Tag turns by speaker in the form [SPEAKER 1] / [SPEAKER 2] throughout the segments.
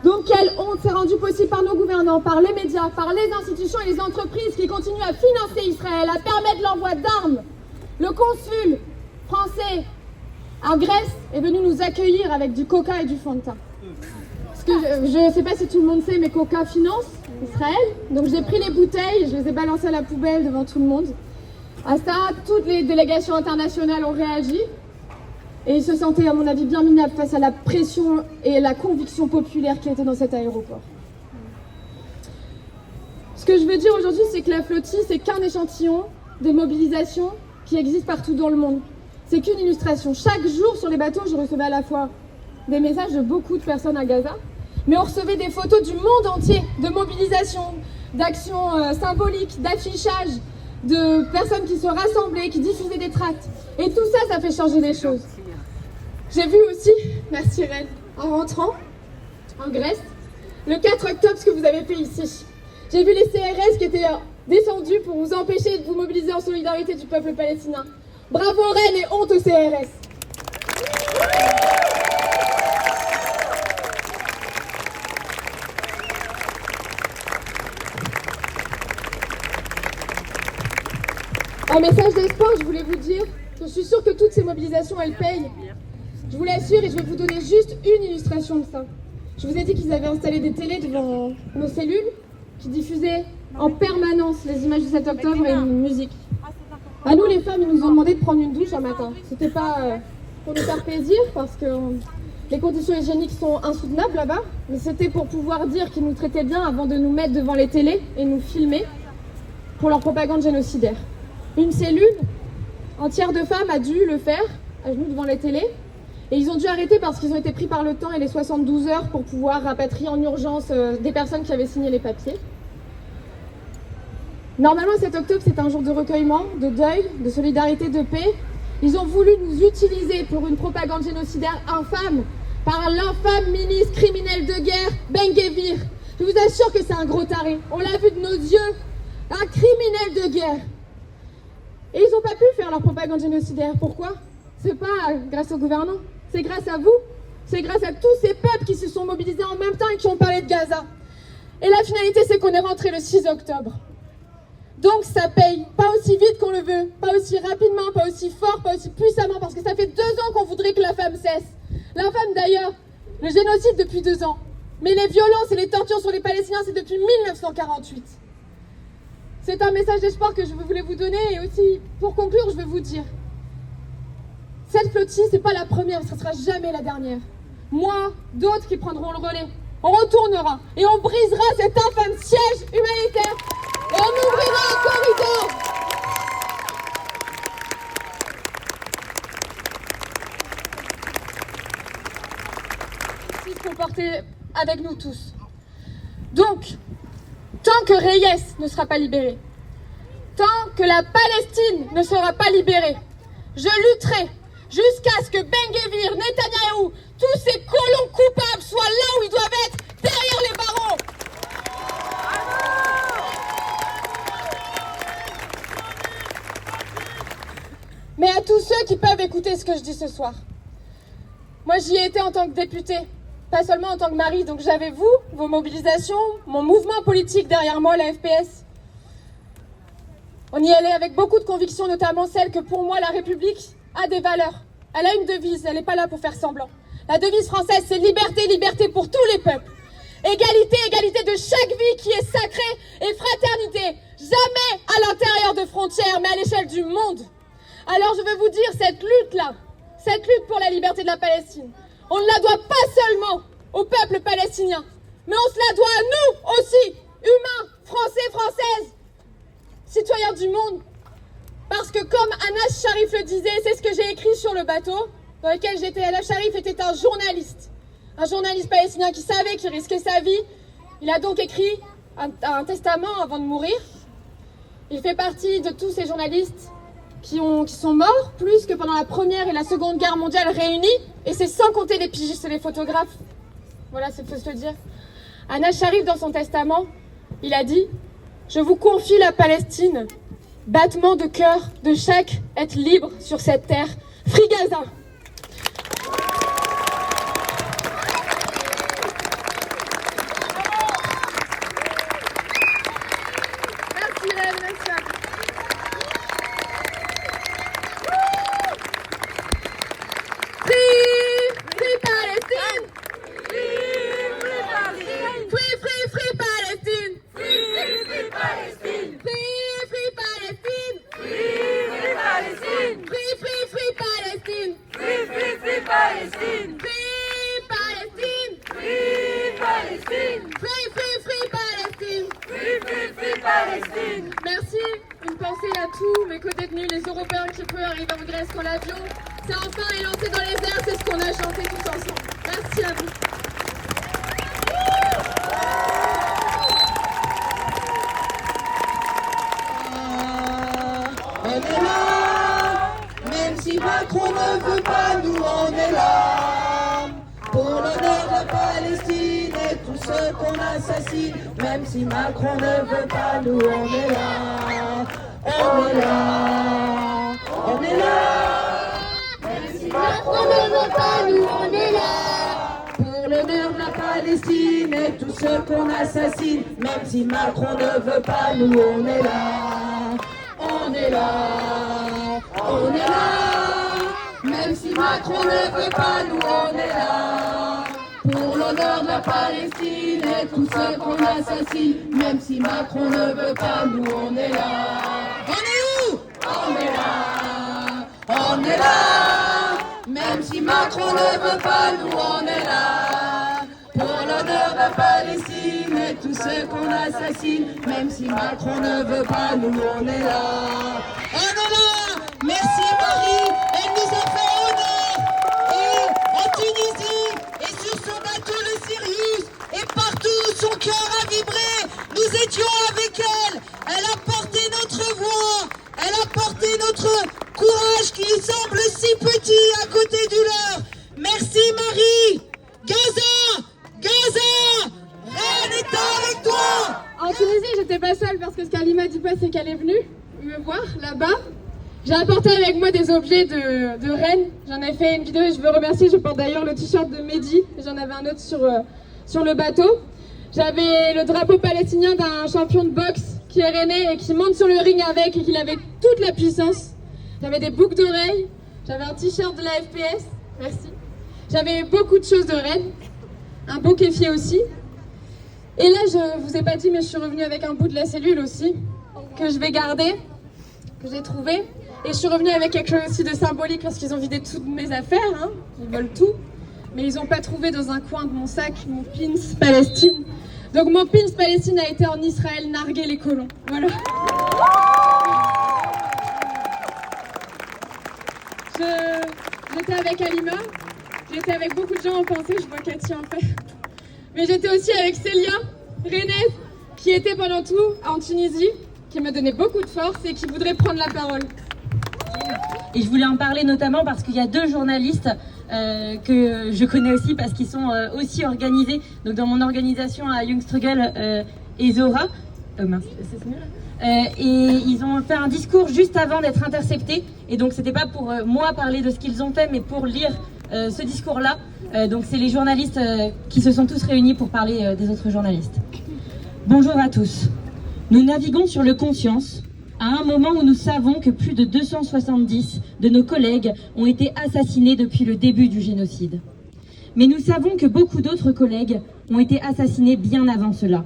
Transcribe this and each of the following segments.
[SPEAKER 1] Donc quelle honte, c'est rendu possible par nos gouvernants, par les médias, par les institutions et les entreprises qui continuent à financer Israël, à permettre l'envoi d'armes. Le consul français en Grèce est venu nous accueillir avec du coca et du Fanta. Parce que je ne sais pas si tout le monde sait, mais Coca finance Israël. Donc j'ai pris les bouteilles, je les ai balancées à la poubelle devant tout le monde. À ça, toutes les délégations internationales ont réagi. Et ils se sentaient, à mon avis, bien minables face à la pression et la conviction populaire qui était dans cet aéroport. Ce que je veux dire aujourd'hui, c'est que la flottille, c'est qu'un échantillon des mobilisations qui existent partout dans le monde. C'est qu'une illustration. Chaque jour sur les bateaux, je recevais à la fois des messages de beaucoup de personnes à Gaza, mais on recevait des photos du monde entier, de mobilisation, d'actions symboliques, d'affichage, de personnes qui se rassemblaient, qui diffusaient des tracts. Et tout ça, ça fait changer les choses. J'ai vu aussi, merci Ren, en rentrant en Grèce, le 4 octobre, ce que vous avez fait ici. J'ai vu les CRS qui étaient descendus pour vous empêcher de vous mobiliser en solidarité du peuple palestinien. Bravo Ren et honte aux CRS. Un message d'espoir, je voulais vous dire que je suis sûre que toutes ces mobilisations, elles payent. Je vous l'assure et je vais vous donner juste une illustration de ça. Je vous ai dit qu'ils avaient installé des télés devant nos cellules qui diffusaient en permanence les images du 7 octobre et une musique. À nous les femmes, ils nous ont demandé de prendre une douche un matin. C'était pas pour nous faire plaisir parce que les conditions hygiéniques sont insoutenables là-bas, mais c'était pour pouvoir dire qu'ils nous traitaient bien avant de nous mettre devant les télés et nous filmer pour leur propagande génocidaire. Une cellule entière de femmes a dû le faire, à genoux devant les télés, et ils ont dû arrêter parce qu'ils ont été pris par le temps et les 72 heures pour pouvoir rapatrier en urgence des personnes qui avaient signé les papiers. Normalement, 7 octobre, c'est un jour de recueillement, de deuil, de solidarité, de paix. Ils ont voulu nous utiliser pour une propagande génocidaire infâme par l'infâme ministre criminel de guerre, Ben-Gvir. Je vous assure que c'est un gros taré. On l'a vu de nos yeux, un criminel de guerre. Et ils n'ont pas pu faire leur propagande génocidaire. Pourquoi? C'est pas grâce aux gouvernants, c'est grâce à vous. C'est grâce à tous ces peuples qui se sont mobilisés en même temps et qui ont parlé de Gaza. Et la finalité, c'est qu'on est rentré le 6 octobre. Donc ça paye, pas aussi vite qu'on le veut, pas aussi rapidement, pas aussi fort, pas aussi puissamment, parce que ça fait 2 ans qu'on voudrait que la femme cesse. La femme d'ailleurs, le génocide depuis 2 ans. Mais les violences et les tortures sur les Palestiniens, c'est depuis 1948. C'est un message d'espoir que je voulais vous donner et aussi, pour conclure, je veux vous dire, cette flottille, c'est pas la première, ce ne sera jamais la dernière. Moi, d'autres qui prendront le relais, on retournera et on brisera cet infâme siège humanitaire et on ouvrira un corridor. Il faut porter avec nous tous. Donc, tant que Reyes ne sera pas libéré, tant que la Palestine ne sera pas libérée, je lutterai jusqu'à ce que Ben-Gvir, Netanyahou, tous ces colons coupables soient là où ils doivent être, derrière les barreaux. Mais à tous ceux qui peuvent écouter ce que je dis ce soir, moi j'y ai été en tant que députée, pas seulement en tant que mari, donc j'avais vous, vos mobilisations, mon mouvement politique derrière moi, la FPS. On y allait avec beaucoup de conviction, notamment celle que pour moi la République a des valeurs. Elle a une devise, elle n'est pas là pour faire semblant. La devise française, c'est liberté, liberté pour tous les peuples. Égalité, égalité de chaque vie qui est sacrée et fraternité. Jamais à l'intérieur de frontières, mais à l'échelle du monde. Alors je veux vous dire, cette lutte-là, cette lutte pour la liberté de la Palestine, on ne la doit pas seulement au peuple palestinien, mais on se la doit à nous aussi, humains, français, françaises, citoyens du monde. Parce que comme Anas Sharif le disait, c'est ce que j'ai écrit sur le bateau dans lequel j'étais. Anas Sharif était un journaliste palestinien qui savait qu'il risquait sa vie. Il a donc écrit un testament avant de mourir. Il fait partie de tous ces journalistes qui sont morts, plus que pendant la Première et la Seconde Guerre mondiale réunis, et c'est sans compter les pigistes et les photographes. Voilà, c'est faut se le dire. Anas Sharif, dans son testament, il a dit « Je vous confie la Palestine, battement de cœur de chaque être libre sur cette terre. Free Gaza !»
[SPEAKER 2] Palestine!
[SPEAKER 1] Free Palestine!
[SPEAKER 2] Free Palestine!
[SPEAKER 1] Free Palestine!
[SPEAKER 2] Free Palestine!
[SPEAKER 1] Merci, une pensée à tous mes co-détenus, les Européens qui peuvent arriver en Grèce quand l'avion s'est enfin élancé dans les airs, c'est ce qu'on a chanté tous ensemble. Merci à vous.
[SPEAKER 3] On est là, même si Macron ne veut pas, nous on est là. Pour l'honneur de la Palestine et tous ceux qu'on assassine, même si Macron ne veut pas, nous on est là. On est là, on est là. Même si Macron ne veut pas, nous on est là. Pour l'honneur de la Palestine et tous ceux qu'on assassine, même si Macron ne veut pas, nous on est là. On est là, on est là. Même si Macron ne veut pas, nous on est là. Pour l'honneur de la Palestine et tous ceux qu'on assassine, même si Macron ne veut pas, nous on est là. On est où? On est là, on est là. Même si Macron ne veut pas, nous on est là. Pour l'honneur de la Palestine et tous ceux qu'on assassine, même si Macron ne veut pas, nous on est là. On est là. Merci Marie, elle nous a fait honneur. Et en Tunisie, et sur son bateau le Sirius, et partout où son cœur a vibré, nous étions avec elle. Elle a porté notre voix, elle a porté notre courage qui semble si petit à côté du leur. Merci Marie. Gaza, Gaza, Rennes est avec toi.
[SPEAKER 1] En Tunisie, j'étais pas seule parce que ce qu'Alima dit pas, c'est qu'elle est venue me voir là-bas. J'ai apporté avec moi des objets de Rennes. J'en ai fait une vidéo et je veux remercier. Je porte d'ailleurs le t-shirt de Mehdi. J'en avais un autre sur le bateau. J'avais le drapeau palestinien d'un champion de boxe qui est rennais et qui monte sur le ring avec et qui avait toute la puissance. J'avais des boucles d'oreilles. J'avais un t-shirt de la FPS. Merci. J'avais beaucoup de choses de Rennes. Un beau kéfier aussi. Et là, je vous ai pas dit, mais je suis revenue avec un bout de la cellule aussi, que je vais garder, que j'ai trouvé. Et je suis revenue avec quelque chose aussi de symbolique parce qu'ils ont vidé toutes mes affaires, hein. Ils volent tout. Mais ils n'ont pas trouvé dans un coin de mon sac mon pins Palestine. Donc mon pins Palestine a été en Israël narguer les colons. Voilà. J'étais avec Alima, j'étais avec beaucoup de gens en pensée, je vois Cathy en fait. Mais j'étais aussi avec Célia, rennaise, qui était pendant tout en Tunisie, qui m'a donné beaucoup de force et qui voudrait prendre la parole.
[SPEAKER 4] Et je voulais en parler notamment parce qu'il y a deux journalistes que je connais aussi parce qu'ils sont aussi organisés. Donc dans mon organisation à Young Struggle et Zora. Mince, c'est mieux là. Et ils ont fait un discours juste avant d'être interceptés. Et donc c'était pas pour moi parler de ce qu'ils ont fait, mais pour lire ce discours-là. Donc c'est les journalistes qui se sont tous réunis pour parler des autres journalistes. Bonjour à tous. Nous naviguons sur le Conscience à un moment où nous savons que plus de 270 de nos collègues ont été assassinés depuis le début du génocide. Mais nous savons que beaucoup d'autres collègues ont été assassinés bien avant cela.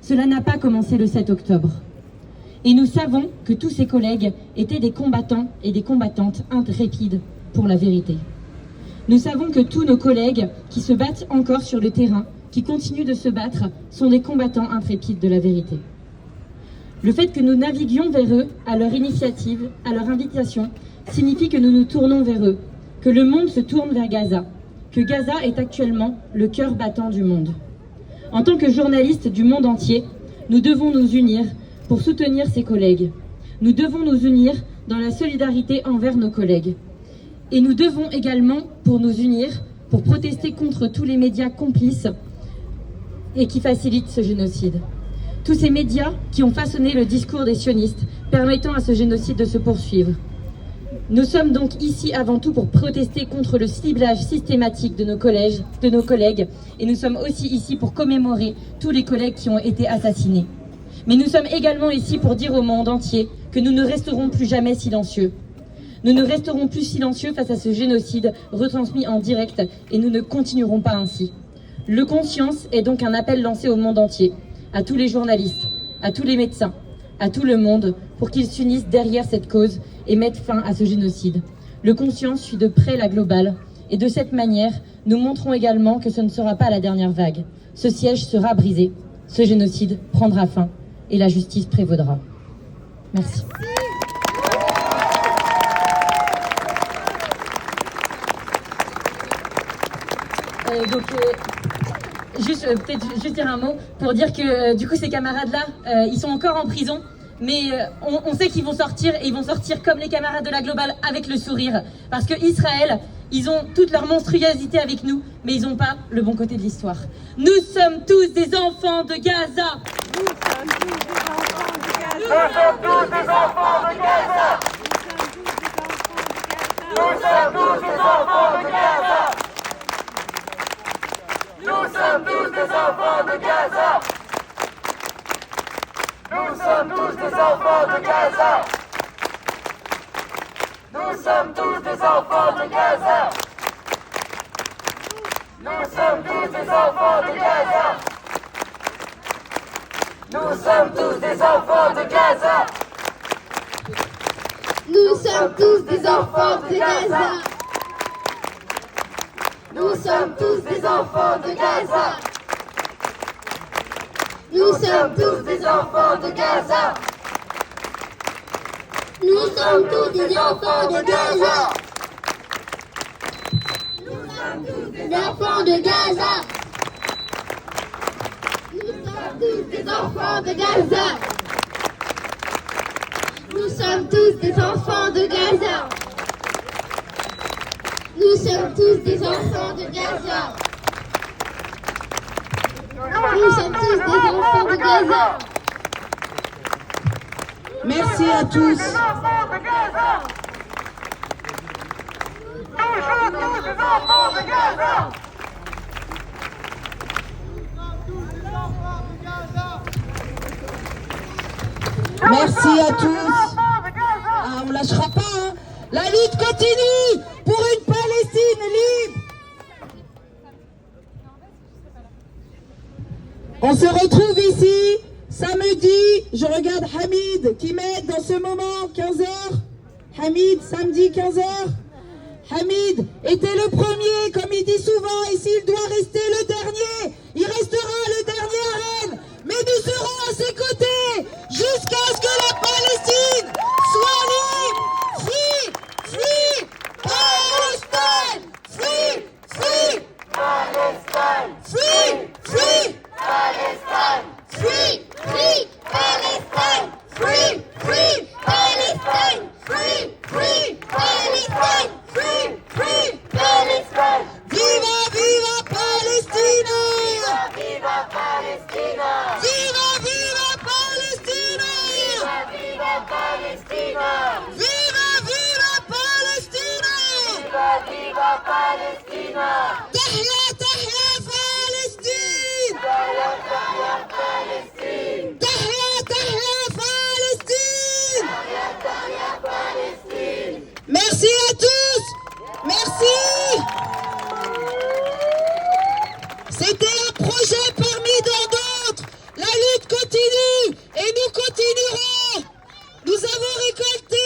[SPEAKER 4] Cela n'a pas commencé le 7 octobre. Et nous savons que tous ces collègues étaient des combattants et des combattantes intrépides pour la vérité. Nous savons que tous nos collègues qui se battent encore sur le terrain, qui continuent de se battre, sont des combattants intrépides de la vérité. Le fait que nous naviguions vers eux, à leur initiative, à leur invitation, signifie que nous nous tournons vers eux, que le monde se tourne vers Gaza, que Gaza est actuellement le cœur battant du monde. En tant que journalistes du monde entier, nous devons nous unir pour soutenir ces collègues. Nous devons nous unir dans la solidarité envers nos collègues. Et nous devons également, pour nous unir, pour protester contre tous les médias complices et qui facilitent ce génocide. Tous ces médias qui ont façonné le discours des sionistes, permettant à ce génocide de se poursuivre. Nous sommes donc ici avant tout pour protester contre le ciblage systématique de nos collègues, et nous sommes aussi ici pour commémorer tous les collègues qui ont été assassinés. Mais nous sommes également ici pour dire au monde entier que nous ne resterons plus jamais silencieux. Nous ne resterons plus silencieux face à ce génocide retransmis en direct et nous ne continuerons pas ainsi. Le Conscience est donc un appel lancé au monde entier, à tous les journalistes, à tous les médecins, à tout le monde, pour qu'ils s'unissent derrière cette cause et mettent fin à ce génocide. Le Conscience suit de près la globale Et de cette manière, nous montrons également que ce ne sera pas la dernière vague. Ce siège sera brisé, ce génocide prendra fin et la justice prévaudra. Merci. Peut-être juste dire un mot pour dire que du coup ces camarades-là, ils sont encore en prison, mais on sait qu'ils vont sortir et ils vont sortir comme les camarades de la Globale avec le sourire. Parce que Israël, ils ont toute leur monstruosité avec nous, mais ils n'ont pas le bon côté de l'histoire. Nous sommes tous des enfants de Gaza.
[SPEAKER 2] Nous sommes tous des enfants de Gaza. Nous sommes tous des enfants de Gaza. Nous sommes tous des enfants de Gaza. Nous sommes tous des enfants de Gaza. Nous sommes tous des enfants de Gaza. Nous sommes tous des enfants de Gaza. Nous sommes tous des enfants de Gaza.
[SPEAKER 5] Nous sommes tous des enfants de Gaza. Nous sommes tous des enfants de Gaza. Nous sommes tous des enfants de Gaza. Nous sommes tous des enfants de Gaza. Nous sommes tous des enfants de Gaza. Nous sommes tous des enfants de Gaza. Nous sommes tous des enfants de Gaza. Nous sommes tous des enfants de Gaza. Nous sommes tous des enfants de Gaza.
[SPEAKER 3] Merci à tous.
[SPEAKER 2] Toujours tous des enfants de Gaza.
[SPEAKER 3] Merci à tous. Ah, on lâchera pas, hein. La lutte continue pour une Palestine libre. On se retrouve ici samedi. Je regarde Hamid qui met dans ce moment 15h. Hamid, samedi 15h. Hamid était le premier, comme il dit souvent, et s'il doit rester le dernier, il restera le dernier à Rennes. Mais nous serons à ses côtés jusqu'à ce que la Palestine soit libre. Free, free, Palestine. Free, free,
[SPEAKER 2] Palestine.
[SPEAKER 3] free, free,
[SPEAKER 2] Palestine.
[SPEAKER 5] Free, free, Palestine.
[SPEAKER 3] free, free,
[SPEAKER 5] Palestine.
[SPEAKER 3] free, free,
[SPEAKER 5] Palestine.
[SPEAKER 3] free, free.
[SPEAKER 2] Palestine.
[SPEAKER 3] Viva, viva Palestina!
[SPEAKER 2] Viva Palestina.
[SPEAKER 3] Viva, viva Palestina!
[SPEAKER 2] Viva Palestina.
[SPEAKER 3] Viva, viva Palestina!
[SPEAKER 2] Viva Palestina.
[SPEAKER 3] تحيا تحيا فلسطين!
[SPEAKER 2] Palestine.
[SPEAKER 3] تحيا تحيا فلسطين!
[SPEAKER 2] Palestine.
[SPEAKER 3] Merci à tous! Merci! C'était un projet parmi tant d'autres. La lutte continue et nous continuerons. Nous avons récolté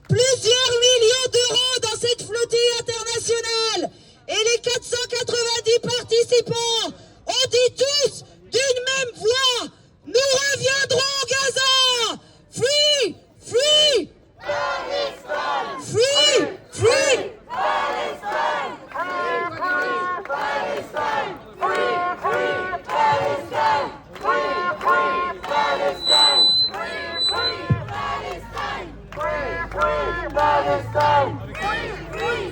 [SPEAKER 3] plusieurs millions d'euros dans cette flottille internationale. Et les 490 participants ont dit tous d'une même voix, nous reviendrons Gaza. Free, free, free, free.
[SPEAKER 2] Palestine. Palestine. Free, free Palestine. Free, free Palestine. Free, free Palestine. Free, free Palestine. Free, free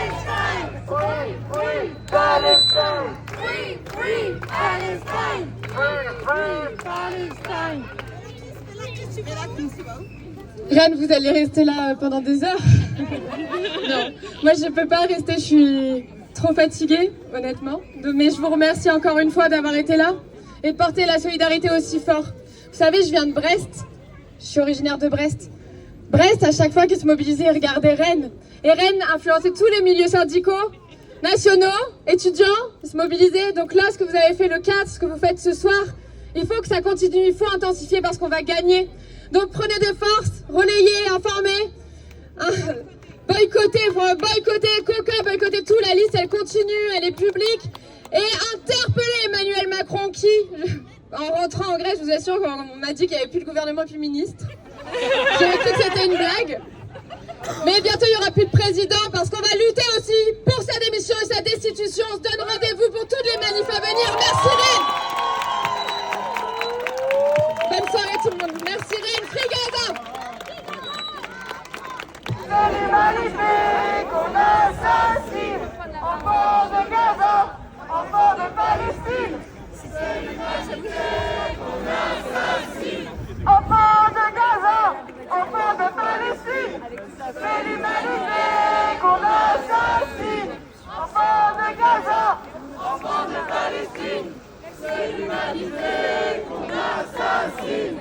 [SPEAKER 2] Palestine. Free, free Palestine. Free, free Palestine. Free, free Palestine.
[SPEAKER 1] Rennes, vous allez rester là pendant des heures? Non, moi je peux pas rester, je suis trop fatiguée, honnêtement. Mais je vous remercie encore une fois d'avoir été là et de porter la solidarité aussi fort. Vous savez, je viens de Brest, je suis originaire de Brest. Brest, à chaque fois qu'il se mobilisait, regardait Rennes. Et Rennes influençait tous les milieux syndicaux, nationaux, étudiants, se mobilisaient. Donc là, ce que vous avez fait le 4, ce que vous faites ce soir, il faut que ça continue, il faut intensifier parce qu'on va gagner. Donc prenez de force, relayez, informez. Boycott. boycotter, Coca, boycotter tout, la liste elle continue, elle est publique. Et interpeller Emmanuel Macron qui, en rentrant en Grèce, je vous assure qu'on m'a dit qu'il n'y avait plus de gouvernement et plus ministre. J'avais cru que c'était une blague. Mais bientôt il n'y aura plus de président parce qu'on va lutter aussi pour sa démission et sa destitution. On se donne rendez-vous pour toutes les manifs à venir. Merci Rennes. Bonne soirée tout le monde. Merci Rennes. Free Gaza.
[SPEAKER 2] C'est les magnifiques qu'on assassine, enfants de Gaza, enfants de Palestine. C'est les magnifiques qu'on assassine, enfants de Gaza, enfants de Palestine. C'est les magnifiques qu'on assassine, enfants de Gaza, enfants de Palestine. C'est les magnifiques qu'on assassine.